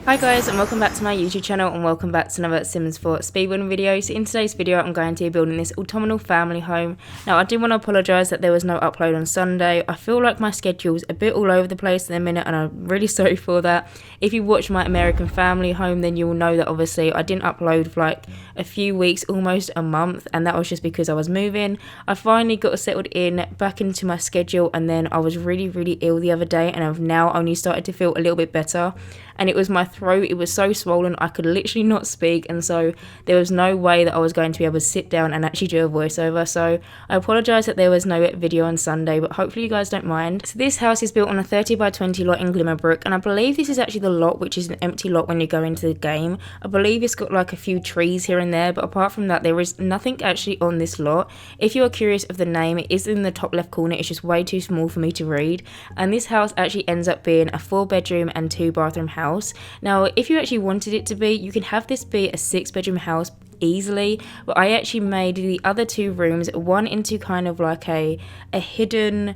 Hi guys, and welcome back to my YouTube channel, and welcome back to another Sims 4 speedrun video. So in today's video I'm going to be building this autumnal family home. Now I do want to apologise that there was no upload on Sunday. I feel like my schedule's a bit all over the place in a minute, and I'm really sorry for that. If you watch my American family home, then you will know that obviously I didn't upload for like a few weeks, almost a month, and that was just because I was moving. I finally got settled in back into my schedule, and then I was really ill the other day, and I've now only started to feel a little bit better. And it was my throat, it was so swollen I could literally not speak, and so there was no way that I was going to be able to sit down and actually do a voiceover. So I apologise that there was no video on Sunday, but hopefully you guys don't mind. So this house is built on a 30 by 20 lot in Glimmerbrook, and I believe this is actually the lot which is an empty lot when you go into the game. I believe it's got like a few trees here and there, but apart from that there is nothing actually on this lot. If you are curious of the name, it is in the top left corner, it's just way too small for me to read. And this house actually ends up being a 4-bedroom and 2-bathroom house. Now if you actually wanted it to be, you can have this be a 6-bedroom house easily, but I actually made the other 2 rooms one into kind of like a hidden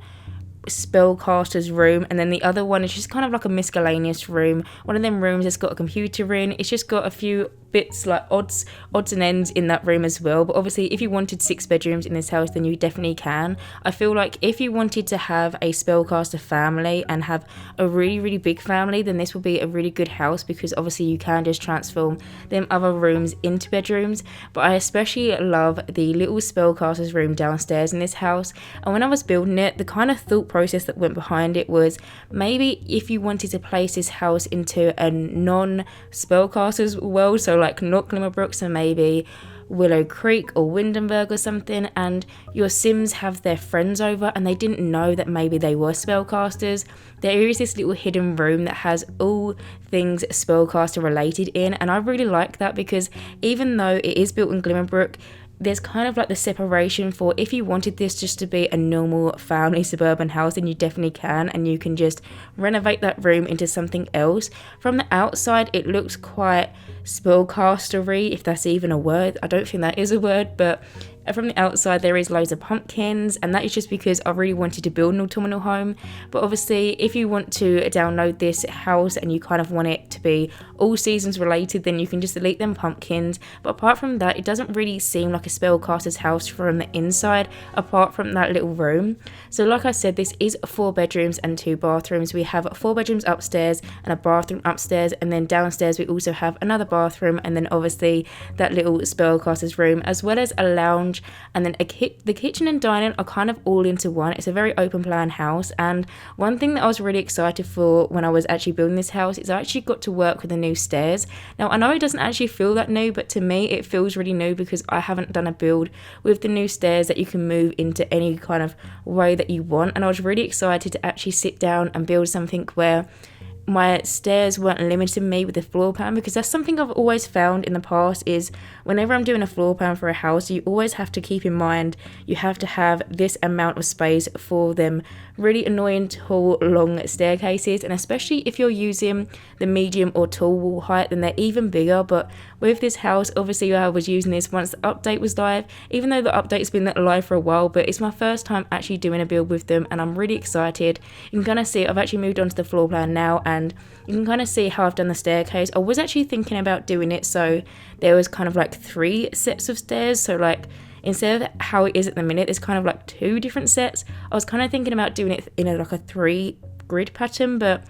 spellcaster's room, and then the other one is just kind of like a miscellaneous room. One of them rooms has got a computer in, it's just got a few bits like odds and ends in that room as well. But obviously if you wanted 6 bedrooms in this house, then you definitely can. I feel like if you wanted to have a spellcaster family and have a really big family, then this will be a really good house, because obviously you can just transform them other rooms into bedrooms. But I especially love the little spellcaster's room downstairs in this house, and when I was building it, the kind of thought process that went behind it was maybe if you wanted to place this house into a non-spellcaster's world, so like not Glimmerbrook, so maybe Willow Creek or Windenburg or something, and your Sims have their friends over and they didn't know that maybe they were spellcasters, there is this little hidden room that has all things spellcaster related in. And I really like that, because even though it is built in Glimmerbrook, there's kind of like the separation for if you wanted this just to be a normal family suburban house, then you definitely can, and you can just renovate that room into something else. From the outside it looks quite spellcastery, if that's even a word. I don't think that is a word, but from the outside there is loads of pumpkins, and that is just because I really wanted to build an autumnal home. But obviously if you want to download this house and you kind of want it to be all seasons related, then you can just delete them pumpkins. But apart from that, it doesn't really seem like a spellcaster's house from the inside, apart from that little room. So like I said, this is 4 bedrooms and 2 bathrooms. We have 4 bedrooms upstairs and a bathroom upstairs, and then downstairs we also have another bathroom, and then obviously that little spellcaster's room, as well as a lounge, and then the kitchen and dining are kind of all into one. It's a very open plan house, and one thing that I was really excited for when I was actually building this house is I actually got to work with the new stairs. Now I know it doesn't actually feel that new, but to me it feels really new, because I haven't done a build with the new stairs that you can move into any kind of way that you want, and I was really excited to actually sit down and build something where my stairs weren't limiting me with the floor plan, because that's something I've always found in the past, is whenever I'm doing a floor plan for a house, you always have to keep in mind you have to have this amount of space for them really annoying tall long staircases. And especially if you're using the medium or tall wall height, then they're even bigger. But with this house, obviously I was using this once the update was live, even though the update's been live for a while, but it's my first time actually doing a build with them, and I'm really excited. You can kind of see I've actually moved on to the floor plan now, and you can kind of see how I've done the staircase. I was actually thinking about doing it so there was kind of like 3 sets of stairs, so like instead of how it is at the minute, there's kind of like 2 different sets. I was kind of thinking about doing it in like a 3 grid pattern, but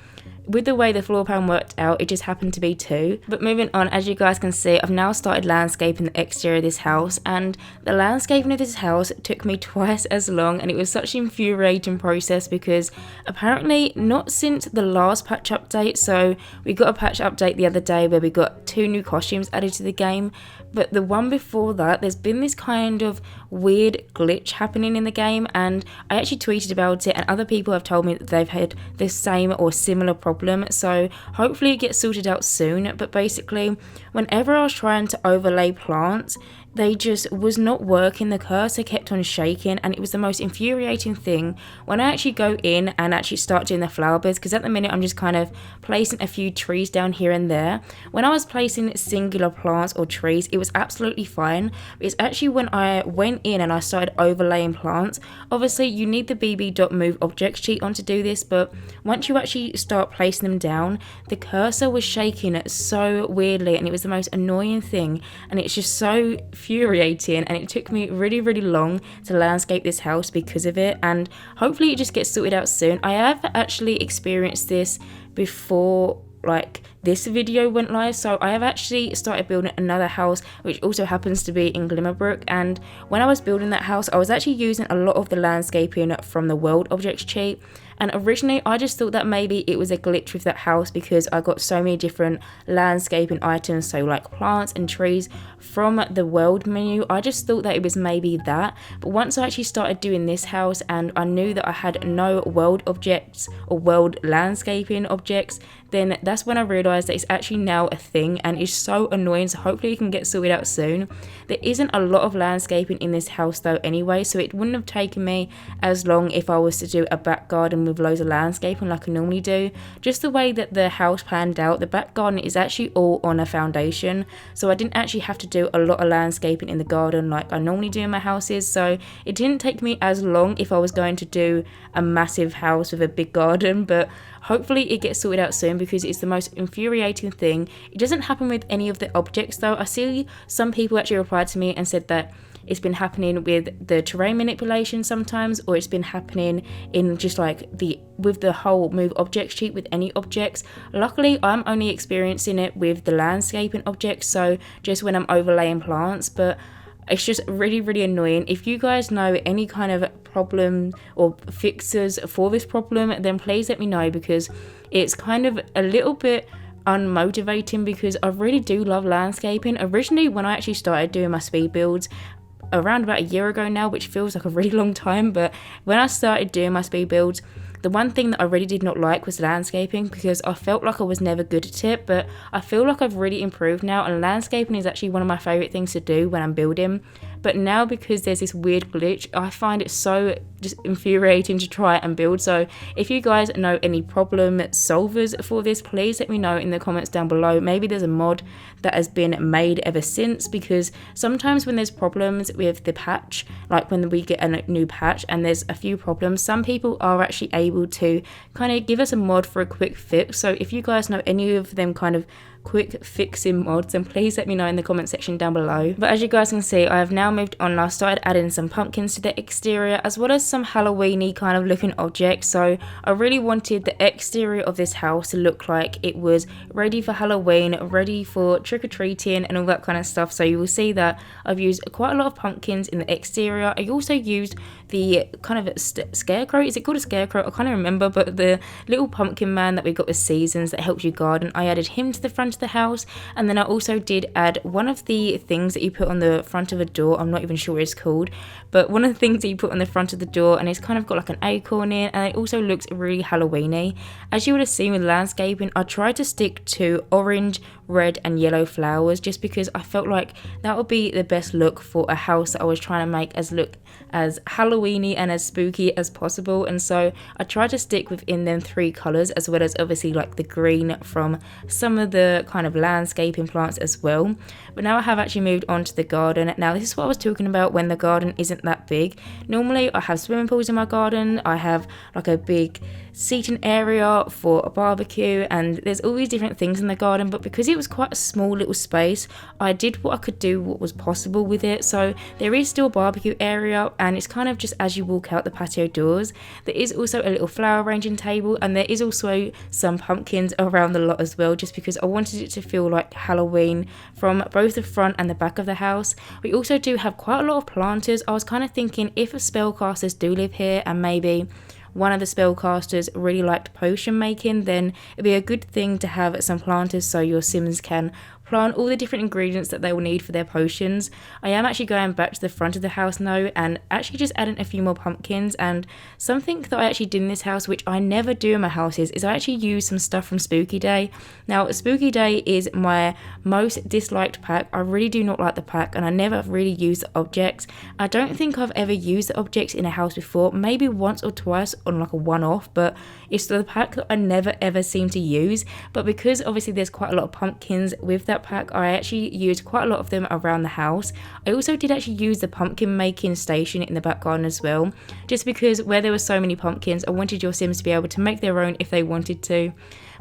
with the way the floor plan worked out, it just happened to be 2. But moving on, as you guys can see, I've now started landscaping the exterior of this house, and the landscaping of this house took me twice as long, and it was such an infuriating process, because apparently not since the last patch update, so we got a patch update the other day where we got 2 new costumes added to the game, but the one before that there's been this kind of weird glitch happening in the game, and I actually tweeted about it, and other people have told me that they've had the same or similar problem, so hopefully it gets sorted out soon. But basically whenever I was trying to overlay plants, they just was not working. The cursor kept on shaking, and it was the most infuriating thing when I actually go in and actually start doing the flower beds, because at the minute I'm just kind of placing a few trees down here and there. When I was placing singular plants or trees, it was absolutely fine. It's actually when I went in and I started overlaying plants. Obviously you need the bb.moveobjects cheat on to do this, but once you actually start placing them down, the cursor was shaking so weirdly, and it was the most annoying thing, and it's just so infuriating, and it took me really long to landscape this house because of it, and hopefully it just gets sorted out soon. I have actually experienced this before like this video went live, so I have actually started building another house which also happens to be in Glimmerbrook, and when I was building that house I was actually using a lot of the landscaping from the world objects cheat. And originally I just thought that maybe it was a glitch with that house because I got so many different landscaping items, so like plants and trees from the world menu. I just thought that it was maybe that, but once I actually started doing this house and I knew that I had no world objects or world landscaping objects, then that's when I realised that it's actually now a thing, and it's so annoying. So hopefully it can get sorted out soon. There isn't a lot of landscaping in this house though anyway, so it wouldn't have taken me as long if I was to do a back garden with loads of landscaping like I normally do. Just the way that the house planned out, the back garden is actually all on a foundation, so I didn't actually have to do a lot of landscaping in the garden like I normally do in my houses, so it didn't take me as long if I was going to do a massive house with a big garden. But hopefully it gets sorted out soon because it's the most infuriating thing. It doesn't happen with any of the objects though. I see some people actually replied to me and said that it's been happening with the terrain manipulation sometimes, or it's been happening in just like with the whole move objects cheat with any objects. Luckily I'm only experiencing it with the landscaping objects, so just when I'm overlaying plants, but it's just really annoying. If you guys know any kind of problem or fixes for this problem, then please let me know, because it's kind of a little bit unmotivating because I really do love landscaping. Originally when I actually started doing my speed builds around about a year ago now, which feels like a really long time, but when I started doing my speed builds, the one thing that I really did not like was landscaping, because I felt like I was never good at it, but I feel like I've really improved now, and landscaping is actually one of my favourite things to do when I'm building. But now, because there's this weird glitch, I find it so just infuriating to try and build. So if you guys know any problem solvers for this, please let me know in the comments down below. Maybe there's a mod that has been made ever since, because sometimes when there's problems with the patch, like when we get a new patch and there's a few problems, some people are actually able to kind of give us a mod for a quick fix. So if you guys know any of them kind of quick fixing mods, and please let me know in the comment section down below. But as you guys can see, I have now moved on and I started adding some pumpkins to the exterior, as well as some Halloweeny kind of looking objects. So I really wanted the exterior of this house to look like it was ready for Halloween, ready for trick-or-treating and all that kind of stuff. So you will see that I've used quite a lot of pumpkins in the exterior. I also used the kind of scarecrow, is it called a scarecrow? I can't remember, but the little pumpkin man that we got with seasons that helps you garden, I added him to the front of the house. And then I also did add one of the things that you put on the front of a door, I'm not even sure what it's called, but one of the things that you put on the front of the door, and it's kind of got like an acorn in, and it also looks really Halloweeny. As you would have seen with landscaping, I tried to stick to orange, red and yellow flowers, just because I felt like that would be the best look for a house that I was trying to make as look as Halloweeny and as spooky as possible. And so I tried to stick within them three colours, as well as obviously like the green from some of the kind of landscaping plants as well. But now I have actually moved on to the garden. Now this is what I was talking about when the garden isn't that big. Normally I have swimming pools in my garden, I have like a big seating area for a barbecue, and there's all these different things in the garden, but because it was quite a small little space, I did what I could do, what was possible with it. So there is still a barbecue area, and it's kind of just as you walk out the patio doors. There is also a little flower arranging table, and there is also some pumpkins around the lot as well, just because I wanted it to feel like Halloween from both the front and the back of the house. We also do have quite a lot of planters. I was kind of thinking, if spellcasters do live here and maybe one of the spellcasters really liked potion making, then it'd be a good thing to have some planters so your Sims can plant all the different ingredients that they will need for their potions. I am actually going back to the front of the house now and actually just adding a few more pumpkins. And something that I actually did in this house, which I never do in my houses, is I actually use some stuff from Spooky Day. Now, Spooky Day is my most disliked pack. I really do not like the pack, and I never really use the objects. I don't think I've ever used the objects in a house before, maybe once or twice on like a one-off, but it's the pack that I never ever seem to use. But because obviously there's quite a lot of pumpkins with that pack, I actually used quite a lot of them around the house. I also did actually use the pumpkin making station in the back garden as well, just because where there were so many pumpkins, I wanted your Sims to be able to make their own if they wanted to.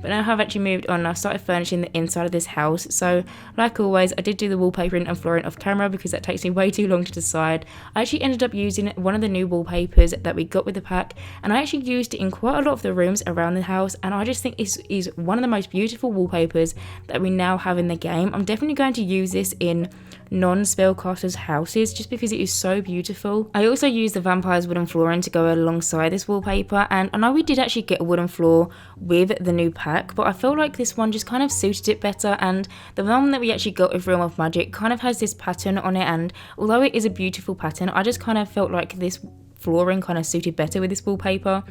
But now I've actually moved on and I've started furnishing the inside of this house. So like always, I did do the wallpapering and flooring off camera because that takes me way too long to decide. I actually ended up using one of the new wallpapers that we got with the pack, and I actually used it in quite a lot of the rooms around the house, and I just think this is one of the most beautiful wallpapers that we now have in the game. I'm definitely going to use this in non-spellcasters' houses just because it is so beautiful. I also used the vampire's wooden flooring to go alongside this wallpaper, and I know we did actually get a wooden floor with the new pack, but I felt like this one just kind of suited it better, and the one that we actually got with Realm of Magic kind of has this pattern on it, and although it is a beautiful pattern, I just kind of felt like this flooring kind of suited better with this wallpaper.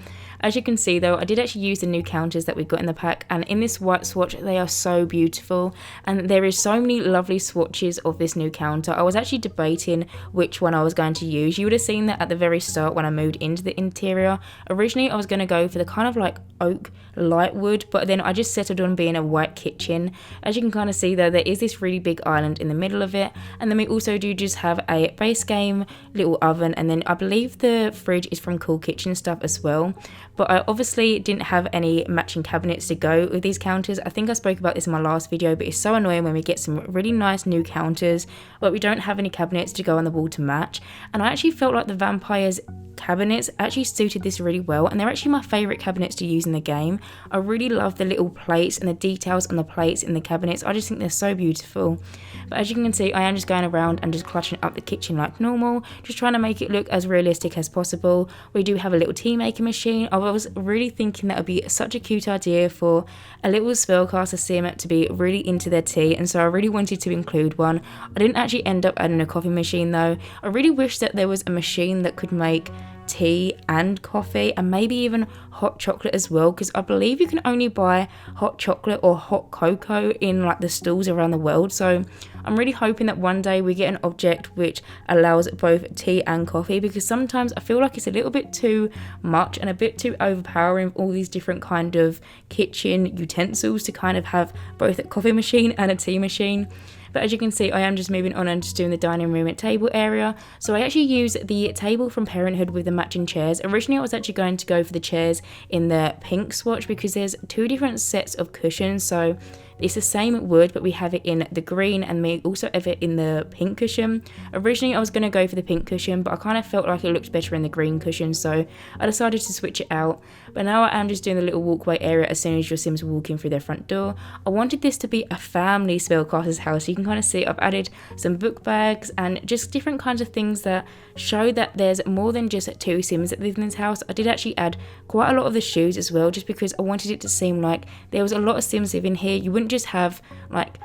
As you can see though, I did actually use the new counters that we got in the pack, and in this white swatch they are so beautiful, and there is so many lovely swatches of this new counter. I was actually debating which one I was going to use. You would have seen that at the very start when I moved into the interior. Originally I was going to go for the kind of like oak light wood, but then I just settled on being a white kitchen. As you can kind of see though, there is this really big island in the middle of it, and then we also do just have a base game little oven, and then I believe the fridge is from Cool Kitchen Stuff as well. But I obviously didn't have any matching cabinets to go with these counters. I think I spoke about this in my last video, but it's so annoying when we get some really nice new counters but we don't have any cabinets to go on the wall to match. And I actually felt like the vampires cabinets actually suited this really well, and they're actually my favourite cabinets to use in the game. I really love the little plates and the details on the plates in the cabinets. I just think they're so beautiful. But as you can see, I am just going around and just clutching up the kitchen like normal, just trying to make it look as realistic as possible. We do have a little tea making machine. I was really thinking that would be such a cute idea for a little spellcaster sim to be really into their tea, and so I really wanted to include one. I didn't actually end up adding a coffee machine though. I really wish that there was a machine that could make tea and coffee and maybe even hot chocolate as well, because I believe you can only buy hot chocolate or hot cocoa in like the stores around the world. So I'm really hoping that one day we get an object which allows both tea and coffee, because sometimes I feel like it's a little bit too much and a bit too overpowering, all these different kind of kitchen utensils to kind of have both a coffee machine and a tea machine. But as you can see, I am just moving on and just doing the dining room and table area. So I actually use the table from Parenthood with the matching chairs. Originally I was actually going to go for the chairs in the pink swatch because there's two different sets of cushions. So it's the same wood, but we have it in the green and we also have it in the pink cushion. Originally I was going to go for the pink cushion, but I kind of felt like it looked better in the green cushion, so I decided to switch it out. But now I am just doing the little walkway area as soon as your Sims walk in through their front door. I wanted this to be a family spellcaster's house. You can kind of see I've added some book bags and just different kinds of things that show that there's more than just two Sims that live in this house. I did actually add quite a lot of the shoes as well, just because I wanted it to seem like there was a lot of Sims living here. You wouldn't just have like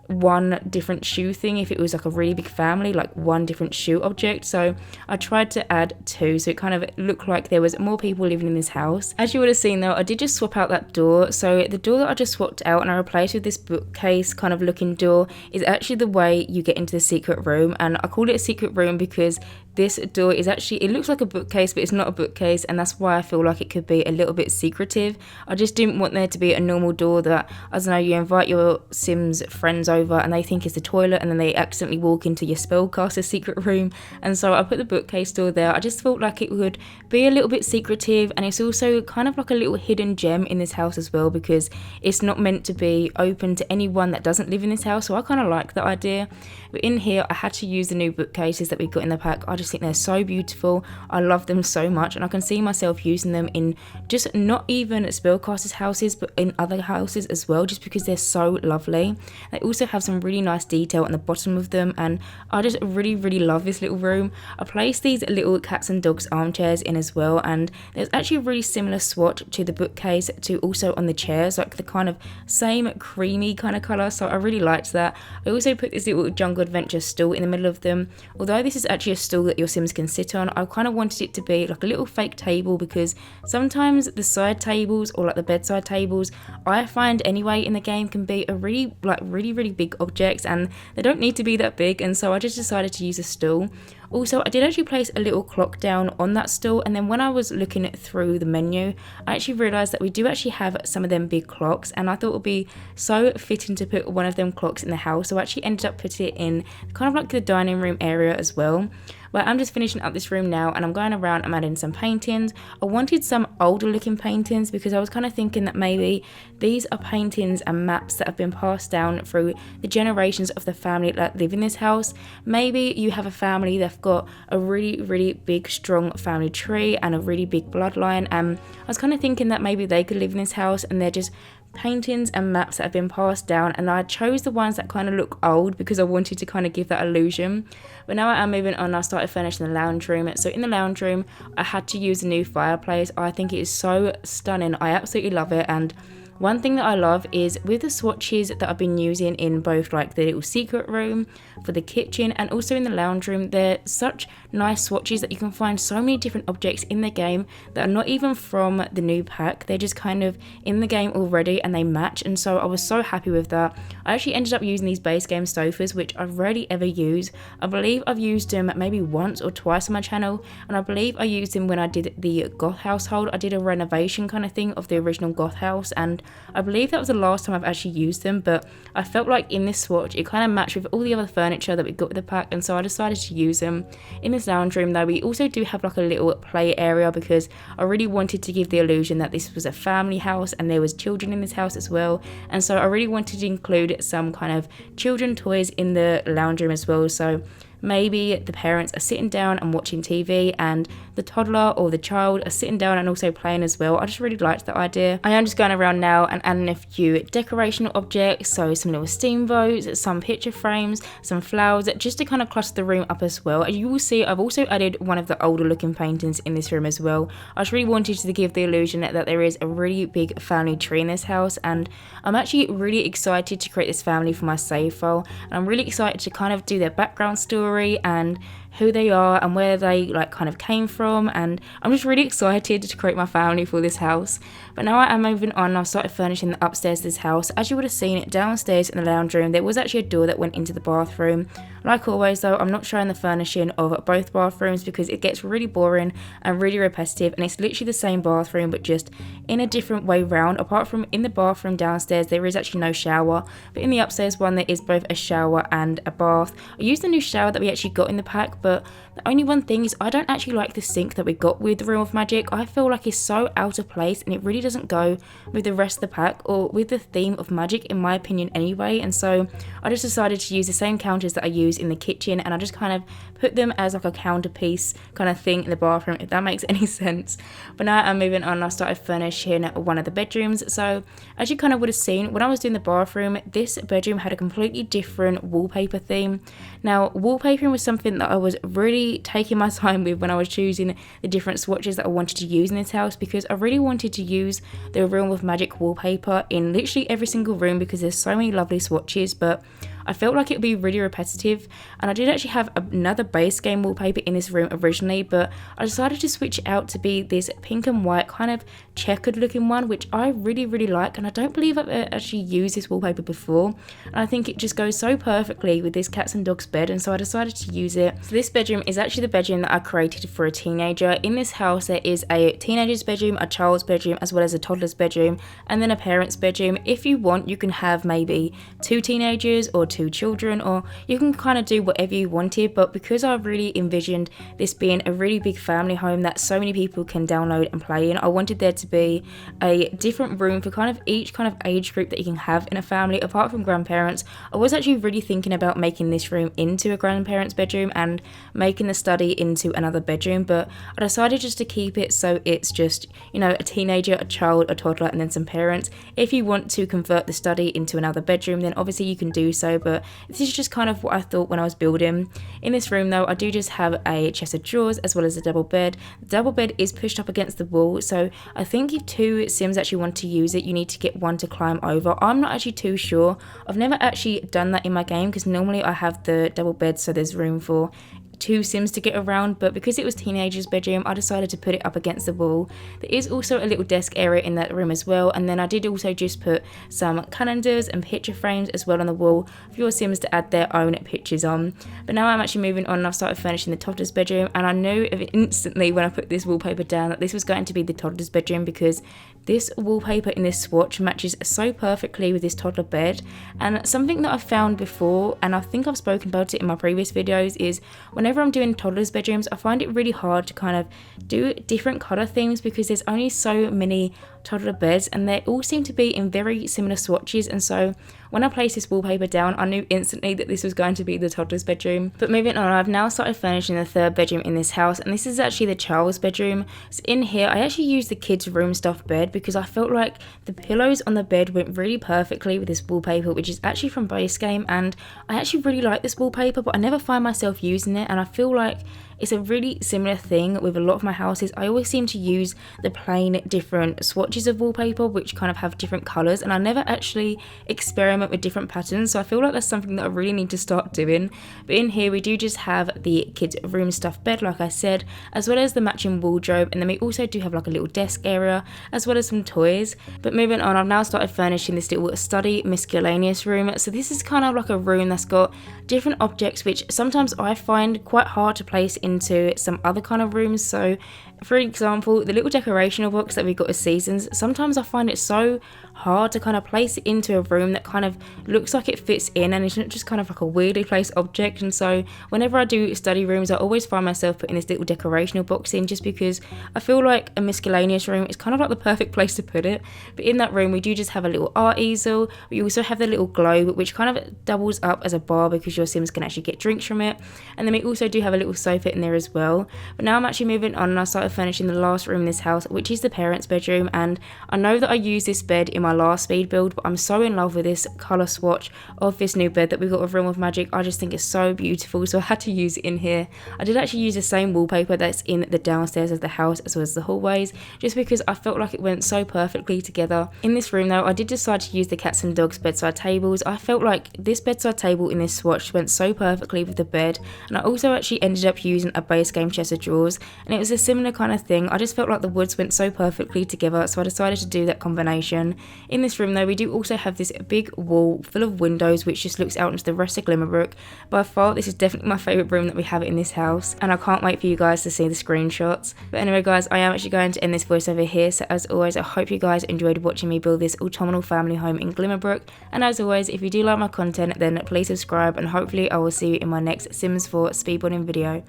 one different shoe thing if it was like a really big family, like one different shoe object. So I tried to add two, so it kind of looked like there was more people living in this house. As you would have seen though, I did just swap out that door. So the door that I just swapped out and I replaced with this bookcase kind of looking door is actually the way you get into the secret room, and I called it a secret room because this door is actually, it looks like a bookcase, but it's not a bookcase, and that's why I feel like it could be a little bit secretive. I just didn't want there to be a normal door that, I don't know, you invite your Sims friends over and they think it's the toilet and then they accidentally walk into your spellcaster secret room. And so I put the bookcase door there. I just felt like it would be a little bit secretive, and it's also kind of like a little hidden gem in this house as well, because it's not meant to be open to anyone that doesn't live in this house. So I kind of like that idea. But in here I had to use the new bookcases that we got in the pack. I just just think they're so beautiful. I love them so much, and I can see myself using them in just not even spellcasters' houses, but in other houses as well, just because they're so lovely. They also have some really nice detail on the bottom of them, and I just really love this little room. I placed these little cats and dogs armchairs in as well, and there's actually a really similar swatch to the bookcase to also on the chairs, like the kind of same creamy kind of colour, so I really liked that. I also put this little jungle adventure stool in the middle of them. Although this is actually a stool that your Sims can sit on, I kind of wanted it to be like a little fake table, because sometimes the side tables or like the bedside tables, I find anyway in the game, can be a really big objects, and they don't need to be that big, and so I just decided to use a stool. Also, I did actually place a little clock down on that stool, and then when I was looking through the menu, I actually realised that we do actually have some of them big clocks, and I thought it would be so fitting to put one of them clocks in the house, so I actually ended up putting it in kind of like the dining room area as well. But I'm just finishing up this room now, and I'm going around, I'm adding some paintings. I wanted some older looking paintings because I was kind of thinking that maybe these are paintings and maps that have been passed down through the generations of the family that live in this house. Maybe you have a family that's got a really big strong family tree and a really big bloodline, and I was kind of thinking that maybe they could live in this house, and they're just paintings and maps that have been passed down, and I chose the ones that kind of look old because I wanted to kind of give that illusion. But now I am moving on, I started furnishing the lounge room. So in the lounge room, I had to use a new fireplace. I think it is so stunning, I absolutely love it. And one thing that I love is with the swatches that I've been using in both like the little secret room, for the kitchen, and also in the lounge room, they're such nice swatches that you can find so many different objects in the game that are not even from the new pack. They're just kind of in the game already and they match, and so I was so happy with that. I actually ended up using these base game sofas, which I rarely ever use. I believe I've used them maybe once or twice on my channel, and I believe I used them when I did the Goth household. I did a renovation kind of thing of the original Goth house, and I believe that was the last time I've actually used them, but I felt like in this swatch it kind of matched with all the other furniture that we got with the pack, and so I decided to use them. In this lounge room though, we also do have like a little play area because I really wanted to give the illusion that this was a family house and there was children in this house as well, and so I really wanted to include some kind of children toys in the lounge room as well. So maybe the parents are sitting down and watching TV, and the toddler or the child are sitting down and also playing as well. I just really liked that idea. I am just going around now and adding a few decorational objects, so some little steamboats, some picture frames, some flowers, just to kind of cluster the room up as well. As you will see, I've also added one of the older looking paintings in this room as well. I just really wanted to give the illusion that there is a really big family tree in this house, and I'm actually really excited to create this family for my save file, and I'm really excited to kind of do their background story and who they are and where they like kind of came from, and I'm just really excited to create my family for this house. But now I am moving on. I've started furnishing the upstairs of this house. As you would have seen, downstairs in the lounge room there was actually a door that went into the bathroom. Like always though, I'm not showing the furnishing of both bathrooms because it gets really boring and really repetitive, and it's literally the same bathroom but just in a different way round. Apart from in the bathroom downstairs there is actually no shower, but in the upstairs one there is both a shower and a bath. I used the new shower that we actually got in the pack, but the only one thing is I don't actually like the sink that we got with the Room of Magic. I feel like it's so out of place and it really doesn't go with the rest of the pack or with the theme of magic in my opinion anyway, and so I just decided to use the same counters that I use in the kitchen, and I just kind of put them as like a counterpiece kind of thing in the bathroom, if that makes any sense. But now I'm moving on. I started furnishing one of the bedrooms. So as you kind of would have seen when I was doing the bathroom, this bedroom had a completely different wallpaper theme. Now wallpapering was something that I was really taking my time with when I was choosing the different swatches that I wanted to use in this house, because I really wanted to use the Room of Magic wallpaper in literally every single room because there's so many lovely swatches, but I felt like it would be really repetitive, and I did actually have another base game wallpaper in this room originally, but I decided to switch it out to be this pink and white kind of checkered looking one, which I really like, and I don't believe I've actually used this wallpaper before, and I think it just goes so perfectly with this cats and dogs bed, and so I decided to use it. So this bedroom is actually the bedroom that I created for a teenager. In this house there is a teenager's bedroom, a child's bedroom, as well as a toddler's bedroom, and then a parent's bedroom. If you want, you can have maybe 2 teenagers or 2 2 children, or you can kind of do whatever you wanted. But because I really envisioned this being a really big family home that so many people can download and play in, I wanted there to be a different room for kind of each kind of age group that you can have in a family apart from grandparents. I was actually really thinking about making this room into a grandparent's bedroom and making the study into another bedroom, but I decided just to keep it so it's just, you know, a teenager, a child, a toddler, and then some parents. If you want to convert the study into another bedroom, then obviously you can do so, but this is just kind of what I thought when I was building. In this room though, I do just have a chest of drawers as well as a double bed. The double bed is pushed up against the wall, so I think if 2 Sims actually want to use it, you need to get 1 to climb over. I'm not actually too sure. I've never actually done that in my game because normally I have the double bed so there's room for 2 Sims to get around, but because it was teenager's bedroom, I decided to put it up against the wall. There is also a little desk area in that room as well, and then I did also just put some calendars and picture frames as well on the wall for your Sims to add their own pictures on. But now I'm actually moving on and I've started furnishing the toddler's bedroom, and I knew instantly when I put this wallpaper down that this was going to be the toddler's bedroom because this wallpaper in this swatch matches so perfectly with this toddler bed. And something that I've found before, and I think I've spoken about it in my previous videos, is whenever I'm doing toddlers bedrooms, I find it really hard to kind of do different colour themes because there's only so many toddler beds and they all seem to be in very similar swatches, and so when I placed this wallpaper down I knew instantly that this was going to be the toddler's bedroom. But moving on, I've now started furnishing the 3rd bedroom in this house, and this is actually the child's bedroom. So in here I actually used the kids' room stuff bed because I felt like the pillows on the bed went really perfectly with this wallpaper, which is actually from base game, and I actually really like this wallpaper but I never find myself using it, and I feel like it's a really similar thing with a lot of my houses. I always seem to use the plain different swatches of wallpaper which kind of have different colours, and I never actually experiment with different patterns, so I feel like that's something that I really need to start doing. But in here we do just have the kids' room stuff bed like I said, as well as the matching wardrobe, and then we also do have like a little desk area as well as some toys. But moving on, I've now started furnishing this little study miscellaneous room. So this is kind of like a room that's got different objects which sometimes I find quite hard to place into some other kind of rooms. So for example, the little decorational box that we got as seasons, sometimes I find it so hard to kind of place it into a room that kind of looks like it fits in and it's not just kind of like a weirdly placed object. And so whenever I do study rooms, I always find myself putting this little decorational box in just because I feel like a miscellaneous room is kind of like the perfect place to put it. But in that room we do just have a little art easel. We also have the little globe which kind of doubles up as a bar because your Sims can actually get drinks from it, and then we also do have a little sofa in there as well. But now I'm actually moving on and I started furnishing the last room in this house, which is the parents' bedroom. And I know that I used this bed in my last speed build, but I'm so in love with this colour swatch of this new bed that we got with Realm of Magic. I just think it's so beautiful, so I had to use it in here. I did actually use the same wallpaper that's in the downstairs of the house as well as the hallways, just because I felt like it went so perfectly together. In this room though, I did decide to use the cats and dogs bedside tables. I felt like this bedside table in this swatch went so perfectly with the bed, and I also actually ended up using a base game chest of drawers, and it was a similar kind of thing. I just felt like the woods went so perfectly together, so I decided to do that combination. In this room though, we do also have this big wall full of windows which just looks out into the rest of Glimmerbrook. By far this is definitely my favourite room that we have in this house, and I can't wait for you guys to see the screenshots. But anyway guys, I am actually going to end this voiceover here, so as always I hope you guys enjoyed watching me build this autumnal family home in Glimmerbrook, and as always if you do like my content then please subscribe, and hopefully I will see you in my next Sims 4 speedbuilding video.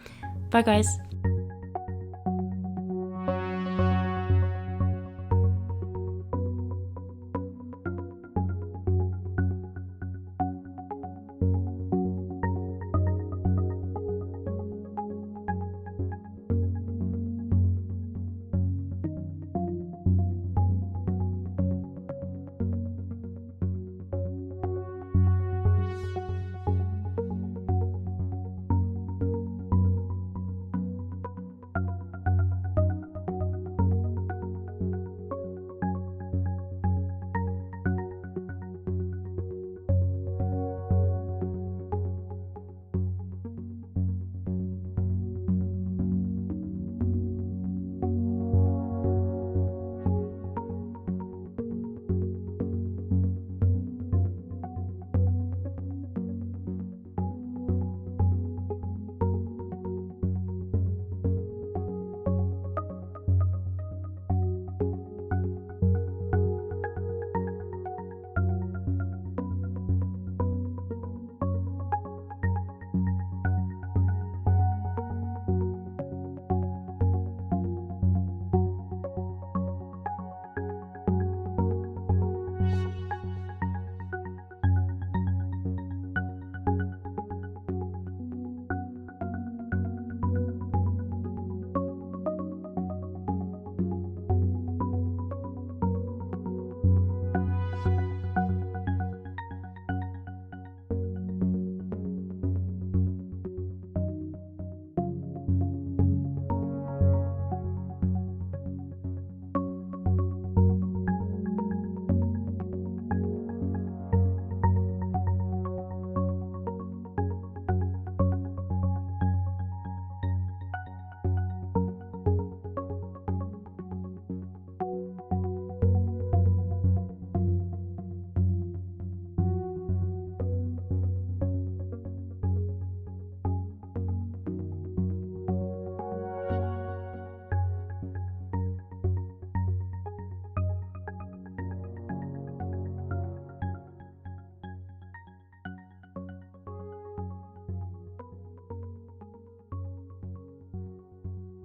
Bye guys.